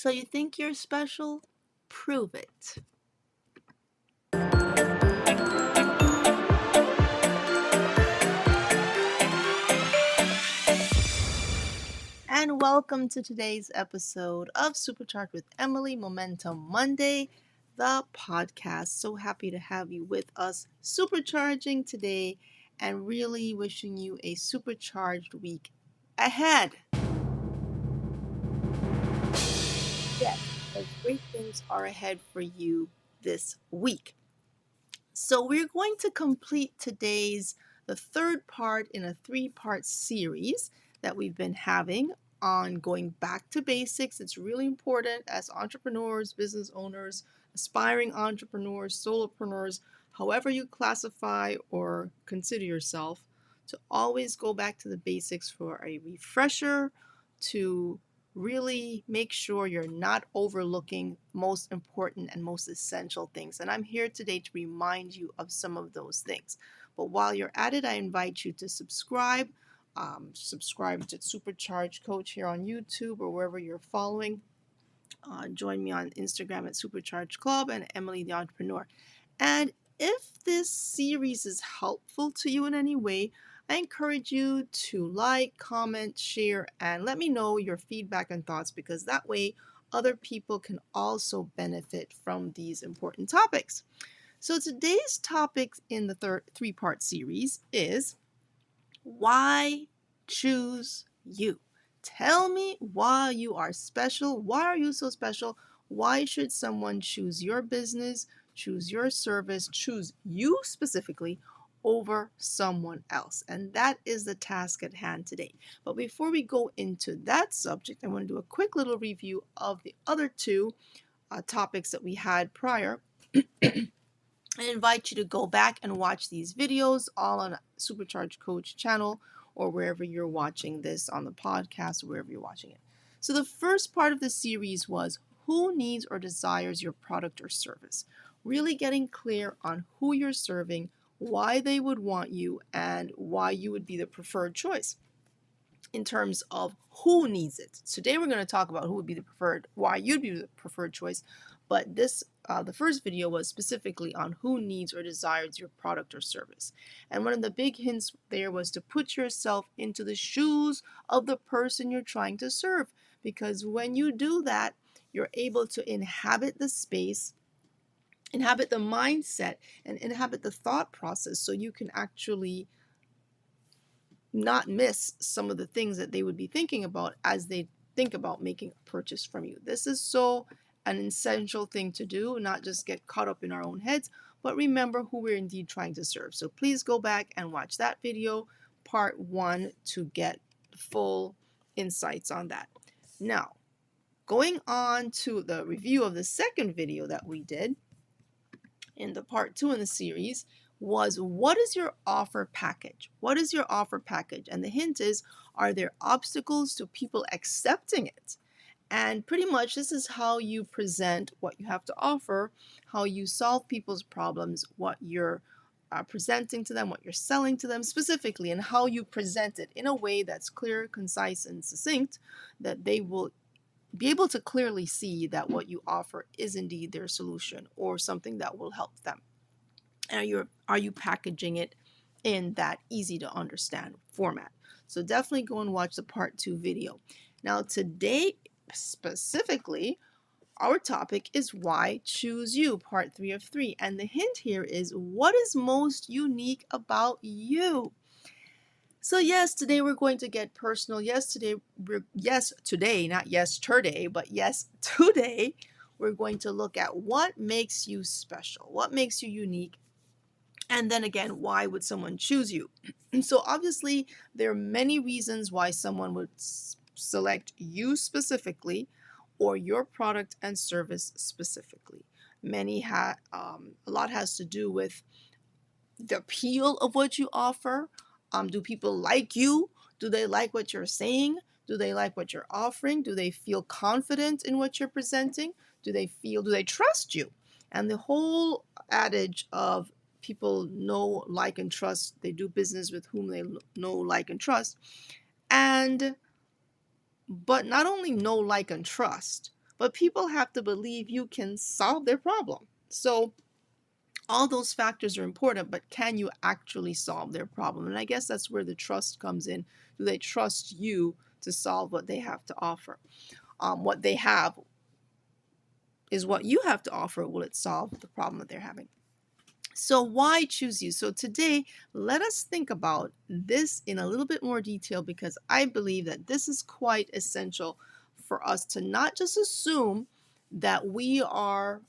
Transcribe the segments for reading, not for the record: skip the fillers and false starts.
So you think you're special? Prove it. And welcome to today's episode of Supercharged with Emily, Momentum Monday, the podcast. So happy to have you with us, supercharging today and really wishing you a supercharged week ahead. Yes, as great things are ahead for you this week. So we're going to complete the third part in a 3-part series that we've been having on going back to basics. It's really important as entrepreneurs, business owners, aspiring entrepreneurs, solopreneurs, however you classify or consider yourself, to always go back to the basics for a refresher, to really make sure you're not overlooking most important and most essential things. And I'm here today to remind you of some of those things. But while you're at it, I invite you to subscribe. Subscribe to Supercharge Coach here on YouTube or wherever you're following. Join me on Instagram at Supercharge Club and Emily the Entrepreneur. And if this series is helpful to you in any way, I encourage you to like, comment, share, and let me know your feedback and thoughts, because that way other people can also benefit from these important topics. So today's topic in the 3-part series is why choose you? Tell me why you are special. Why are you so special? Why should someone choose your business, choose your service, choose you specifically over someone else? And that is the task at hand today. But before we go into that subject, I want to do a quick little review of the other two topics that we had prior. I invite you to go back and watch these videos all on Supercharge Coach channel or wherever you're watching this on the podcast or wherever you're watching it. So the first part of the series was who needs or desires your product or service. Really getting clear on who you're serving, why they would want you, and why you would be the preferred choice in terms of who needs it. Today we're going to talk about who would be the preferred, why you'd be the preferred choice. But the first video was specifically on who needs or desires your product or service. And one of the big hints there was to put yourself into the shoes of the person you're trying to serve. Because when you do that, you're able to inhabit the space, inhabit the mindset, and inhabit the thought process, so you can actually not miss some of the things that they would be thinking about as they think about making a purchase from you. This is so an essential thing to do, not just get caught up in our own heads, but remember who we're indeed trying to serve. So please go back and watch that video, part 1, to get full insights on that. Now, going on to the review of the second video that we did in the part 2 in the series, was what is your offer package? What is your offer package? And the hint is, are there obstacles to people accepting it? And pretty much this is how you present what you have to offer, how you solve people's problems, what you're presenting to them, what you're selling to them specifically, and how you present it in a way that's clear, concise, and succinct, that they will be able to clearly see that what you offer is indeed their solution or something that will help them. And are you packaging it in that easy to understand format? So definitely go and watch the part 2 video. Now today specifically, our topic is why choose you, part 3 of 3. And the hint here is what is most unique about you? So yes, today we're going to get personal. Today, but yes, today we're going to look at what makes you special, what makes you unique. And then again, why would someone choose you? So obviously, there are many reasons why someone would select you specifically or your product and service specifically. A lot has to do with the appeal of what you offer. Do people like you? Do they like what you're saying? Do they like what you're offering? Do they feel confident in what you're presenting? Do they trust you? And the whole adage of people know, like, and trust. They do business with whom they know, like, and trust. But not only know, like, and trust, but people have to believe you can solve their problem. So all those factors are important, but can you actually solve their problem? And I guess that's where the trust comes in. Do they trust you to solve what they have to offer? What they have is what you have to offer. Will it solve the problem that they're having? So why choose you? So today, let us think about this in a little bit more detail, because I believe that this is quite essential for us to not just assume that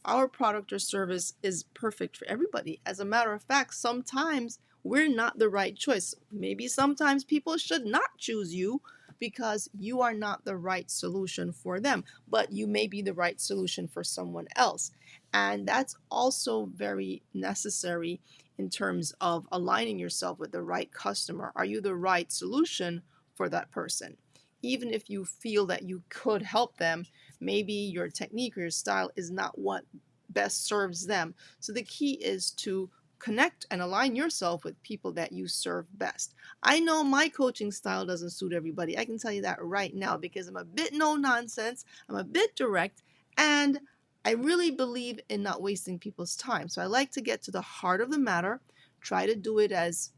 our product or service is perfect for everybody. As a matter of fact, sometimes we're not the right choice. Maybe sometimes people should not choose you because you are not the right solution for them, but you may be the right solution for someone else. And that's also very necessary in terms of aligning yourself with the right customer. Are you the right solution for that person? Even if you feel that you could help them, maybe your technique or your style is not what best serves them. So the key is to connect and align yourself with people that you serve best. I know my coaching style doesn't suit everybody. I can tell you that right now, because I'm a bit no nonsense, I'm a bit direct, and I really believe in not wasting people's time. So I like to get to the heart of the matter, try to do it as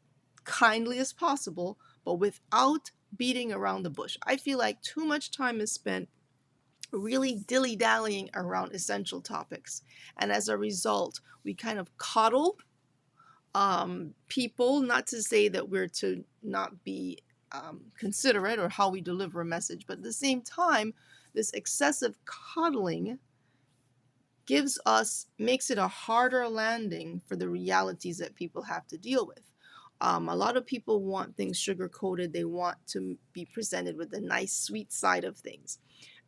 kindly as possible, but without beating around the bush. I feel like too much time is spent really dilly-dallying around essential topics. And as a result, we kind of coddle people, not to say that we're to not be considerate or how we deliver a message, but at the same time, this excessive coddling makes it a harder landing for the realities that people have to deal with. A lot of people want things sugar coated. They want to be presented with the nice, sweet side of things.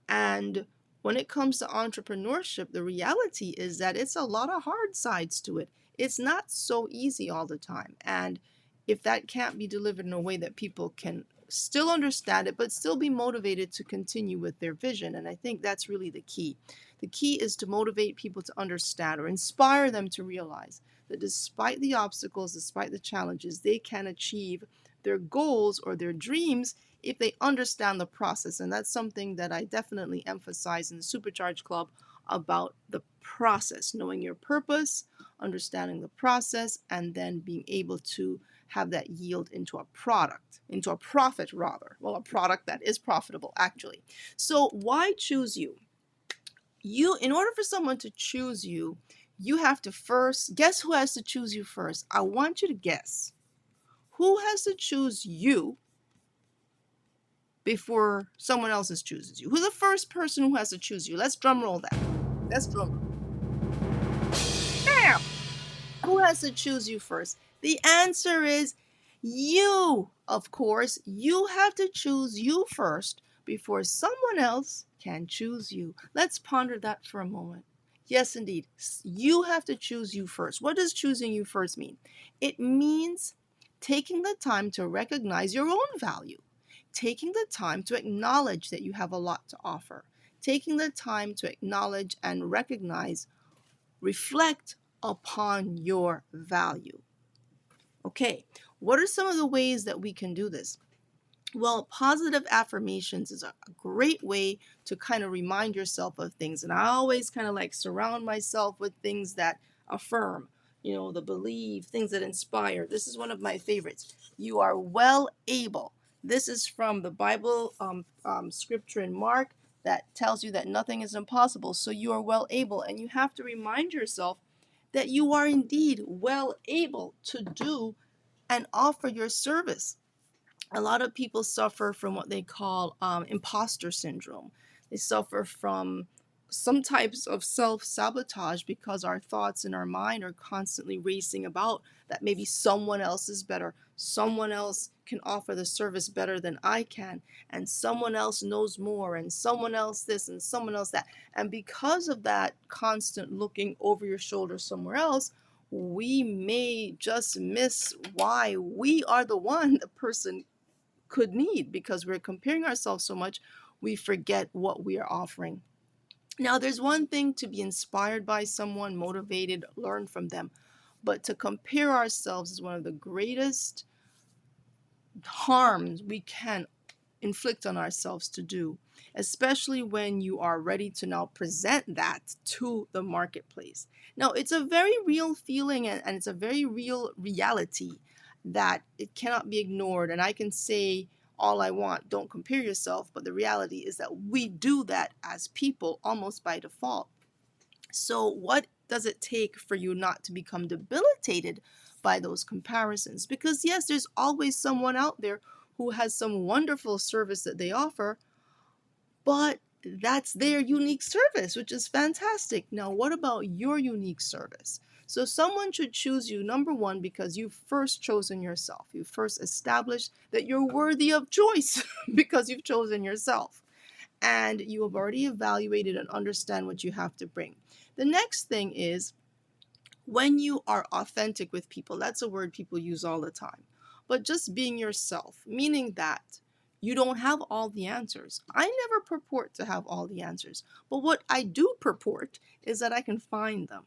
And when it comes to entrepreneurship, the reality is that it's a lot of hard sides to it. It's not so easy all the time. And if that can't be delivered in a way that people can still understand it, but still be motivated to continue with their vision, and I think that's really the key. The key is to motivate people to understand or inspire them to realize that despite the obstacles, despite the challenges, they can achieve their goals or their dreams if they understand the process. And that's something that I definitely emphasize in the Supercharge Club about the process, knowing your purpose, understanding the process, and then being able to have that yield into a product, into a profit rather. Well, a product that is profitable actually. So why choose you? In order for someone to choose you, you have to first, guess who has to choose you first? I want you to guess. Who has to choose you before someone else chooses you? Who's the first person who has to choose you? Let's drum roll that. Let's drum roll. Bam! Who has to choose you first? The answer is you. Of course, you have to choose you first before someone else can choose you. Let's ponder that for a moment. Yes, indeed. You have to choose you first. What does choosing you first mean? It means taking the time to recognize your own value, taking the time to acknowledge that you have a lot to offer, taking the time to acknowledge and recognize, reflect upon your value. Okay, what are some of the ways that we can do this? Well, positive affirmations is a great way to kind of remind yourself of things. And I always kind of like surround myself with things that affirm, the belief, things that inspire. This is one of my favorites. You are well able. This is from the Bible scripture in Mark that tells you that nothing is impossible. So you are well able. And you have to remind yourself that you are indeed well able to do and offer your service. A lot of people suffer from what they call impostor syndrome. They suffer from some types of self-sabotage because our thoughts in our mind are constantly racing about that maybe someone else is better, someone else can offer the service better than I can, and someone else knows more, and someone else this and someone else that. And because of that constant looking over your shoulder somewhere else, we may just miss why we are the one the person could need, because we're comparing ourselves so much, we forget what we are offering. Now, there's one thing to be inspired by someone, motivated, learn from them, but to compare ourselves is one of the greatest harms we can inflict on ourselves to do. especially when you are ready to now present that to the marketplace. Now, it's a very real feeling, and it's a very real reality that it cannot be ignored. And I can say all I want, don't compare yourself, but the reality is that we do that as people almost by default. So, what does it take for you not to become debilitated by those comparisons? Because, yes, there's always someone out there who has some wonderful service that they offer, but that's their unique service, which is fantastic. Now, what about your unique service? So, someone should choose you, number one, because you've first chosen yourself. You first established that you're worthy of choice because you've chosen yourself, and you have already evaluated and understand what you have to bring. The next thing is when you are authentic with people. That's a word people use all the time. But just being yourself, meaning that you don't have all the answers. I never purport to have all the answers, but what I do purport is that I can find them.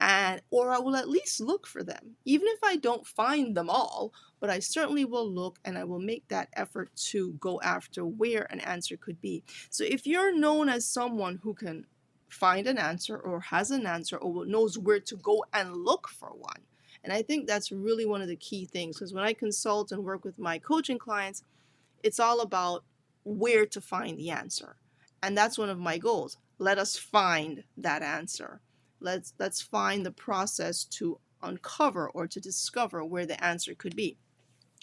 And or I will at least look for them, even if I don't find them all, but I certainly will look, and I will make that effort to go after where an answer could be. So if you're known as someone who can find an answer or has an answer or knows where to go and look for one. And I think that's really one of the key things, because when I consult and work with my coaching clients, it's all about where to find the answer. And that's one of my goals. Let us find that answer. Let's find the process to uncover or to discover where the answer could be.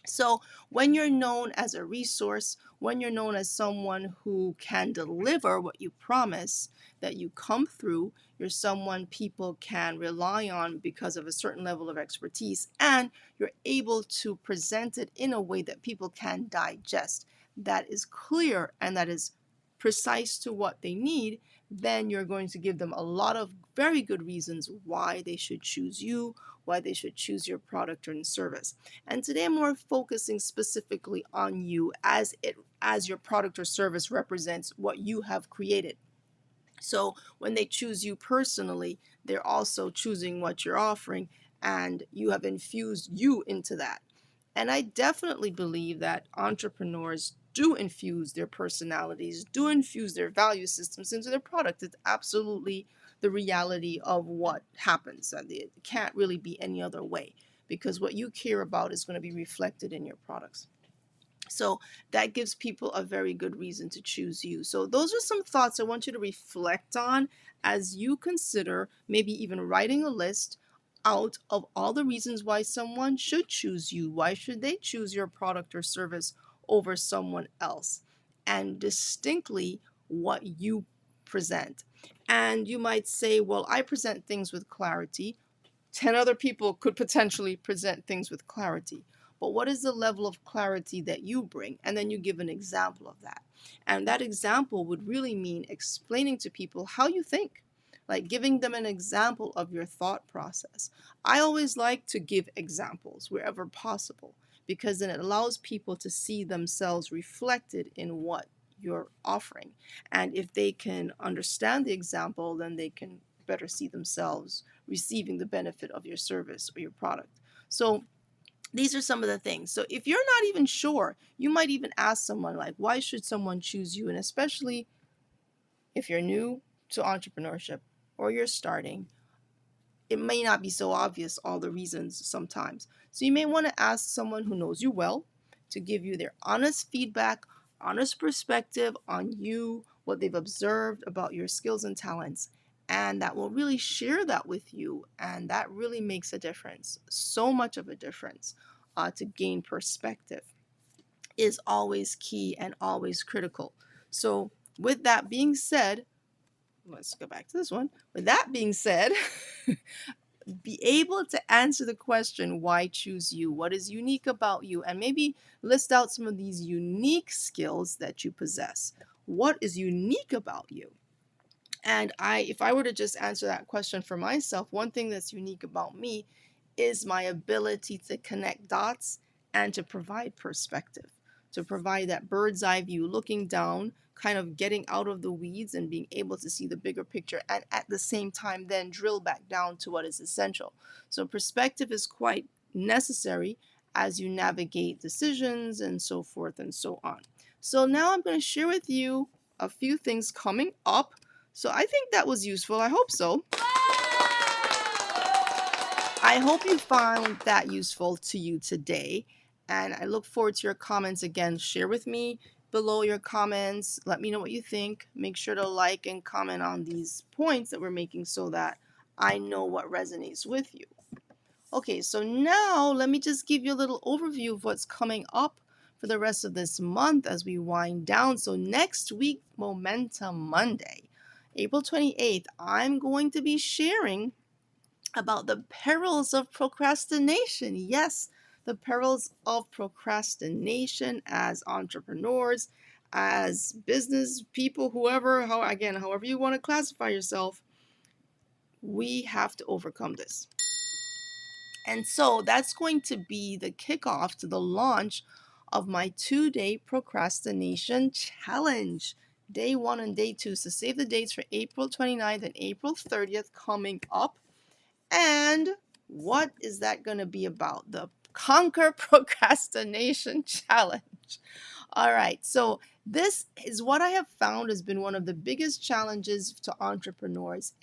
So, when you're known as a resource, when you're known as someone who can deliver what you promise, that you come through, you're someone people can rely on because of a certain level of expertise, and you're able to present it in a way that people can digest, that is clear and that is precise to what they need, then you're going to give them a lot of very good reasons why they should choose you, why they should choose your product or service. And today I'm more focusing specifically on you as your product or service represents what you have created. So when they choose you personally, they're also choosing what you're offering, and you have infused you into that. And I definitely believe that entrepreneurs do infuse their personalities, do infuse their value systems into their product. It's absolutely the reality of what happens. And it can't really be any other way, because what you care about is going to be reflected in your products. So that gives people a very good reason to choose you. So those are some thoughts I want you to reflect on as you consider maybe even writing a list out of all the reasons why someone should choose you. Why should they choose your product or service over someone else? And distinctly what you present. And you might say, well, I present things with clarity. 10 other people could potentially present things with clarity. But what is the level of clarity that you bring? And then you give an example of that. And that example would really mean explaining to people how you think, like giving them an example of your thought process. I always like to give examples wherever possible, because then it allows people to see themselves reflected in what you're offering. And if they can understand the example, then they can better see themselves receiving the benefit of your service or your product. So these are some of the things. So if you're not even sure, you might even ask someone like, why should someone choose you? And especially if you're new to entrepreneurship or you're starting, it may not be so obvious all the reasons sometimes. So you may want to ask someone who knows you well to give you their honest feedback, honest perspective on you, what they've observed about your skills and talents. And that will really share that with you. And that really makes a difference. So much of a difference to gain perspective is always key and always critical. So, with that being said, let's go back to this one. With that being said, be able to answer the question, why choose you? What is unique about you? And maybe list out some of these unique skills that you possess. What is unique about you? And if I were to just answer that question for myself, one thing that's unique about me is my ability to connect dots and to provide perspective, to provide that bird's eye view, looking down, kind of getting out of the weeds and being able to see the bigger picture, and at the same time then drill back down to what is essential. So perspective is quite necessary as you navigate decisions and so forth and so on. So now I'm going to share with you a few things coming up. So I think that was useful. I hope so. I hope you found that useful to you today. And I look forward to your comments again. Share with me below your comments. Let me know what you think. Make sure to like and comment on these points that we're making so that I know what resonates with you. Okay, so now let me just give you a little overview of what's coming up for the rest of this month as we wind down. So next week, Momentum Monday, April 28th, I'm going to be sharing about the perils of procrastination. Yes, the perils of procrastination as entrepreneurs, as business people, however you want to classify yourself, we have to overcome this. And so that's going to be the kickoff to the launch of my 2-day procrastination challenge. Day 1 and day 2. So save the dates for April 29th and April 30th coming up. And what is that going to be about? The Conquer Procrastination Challenge. All right, so this is what I have found has been one of the biggest challenges to entrepreneurs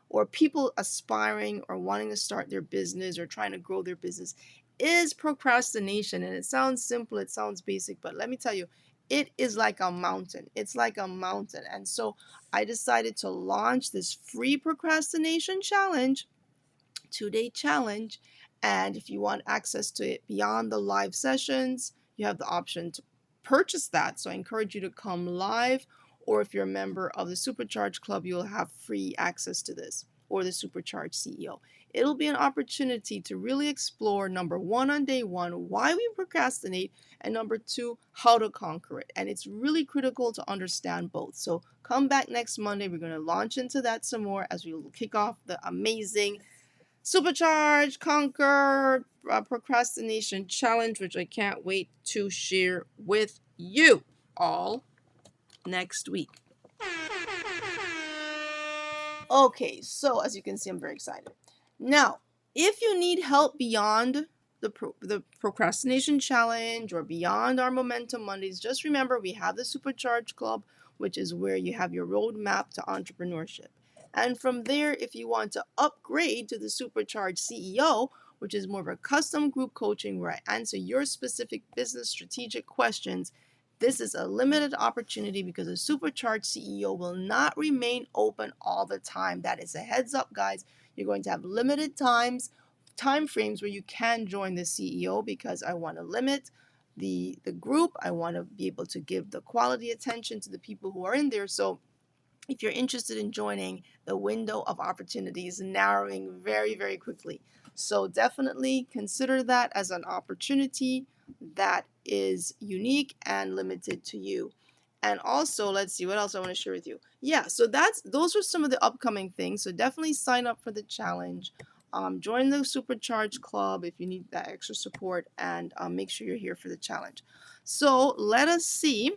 or people aspiring or wanting to start their business or trying to grow their business is procrastination. And it sounds simple, it sounds basic, but let me tell you, it is like a mountain. It's like a mountain. And so I decided to launch this free procrastination challenge, 2-day challenge. And if you want access to it beyond the live sessions, you have the option to purchase that. So I encourage you to come live, or if you're a member of the Supercharge Club, you'll have free access to this, or the Supercharge CEO. It'll be an opportunity to really explore, number 1 on day 1, why we procrastinate, and number 2, how to conquer it. And it's really critical to understand both. So come back next Monday. We're going to launch into that some more as we will kick off the amazing Supercharge, Conquer, Procrastination Challenge, which I can't wait to share with you all next week. Okay, so as you can see, I'm very excited. Now, if you need help beyond the Procrastination Challenge or beyond our Momentum Mondays, just remember we have the Supercharge Club, which is where you have your roadmap to entrepreneurship. And from there, if you want to upgrade to the Supercharge CEO, which is more of a custom group coaching where I answer your specific business strategic questions, this is a limited opportunity because a Supercharge CEO will not remain open all the time. That is a heads up, guys. You're going to have limited time frames where you can join the CEO because I want to limit the group. I want to be able to give the quality attention to the people who are in there. So if you're interested in joining, the window of opportunity is narrowing very, very quickly. So definitely consider that as an opportunity that is unique and limited to you. And also, let's see what else I want to share with you. Yeah, so those are some of the upcoming things. So definitely sign up for the challenge. Join the Supercharge Club if you need that extra support, and make sure you're here for the challenge. So let us see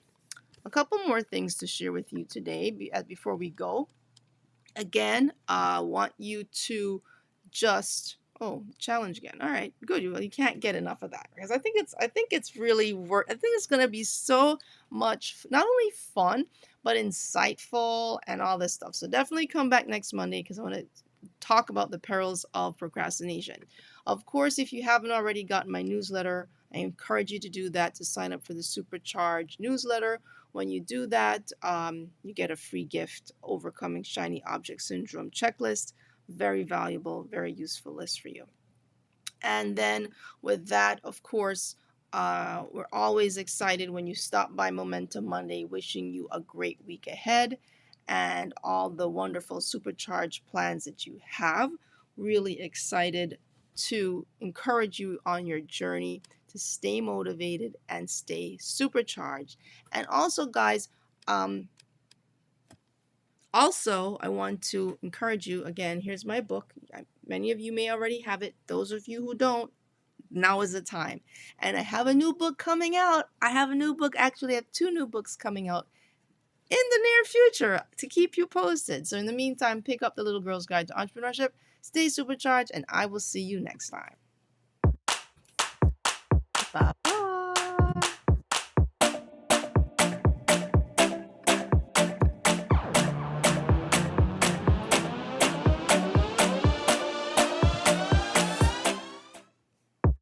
a couple more things to share with you today before we go. Again, I want you to just challenge again. All right, good. Well, you can't get enough of that because I think it's really I think it's gonna be so much not only fun but insightful and all this stuff. So definitely come back next Monday because I want to talk about the perils of procrastination. Of course, if you haven't already gotten my newsletter, I encourage you to do that, to sign up for the Supercharge newsletter. When you do that, you get a free gift, Overcoming Shiny Object Syndrome checklist. Very valuable, very useful list for you. And then with that, of course, we're always excited when you stop by Momentum Monday, wishing you a great week ahead and all the wonderful supercharged plans that you have. Really excited to encourage you on your journey to stay motivated and stay supercharged. And also, guys, I want to encourage you again. Here's my book. Many of you may already have it. Those of you who don't, now is the time. And I have a new book coming out. Actually, I have 2 new books coming out in the near future to keep you posted. So in the meantime, pick up The Little Girl's Guide to Entrepreneurship, stay supercharged, and I will see you next time. Bye-bye.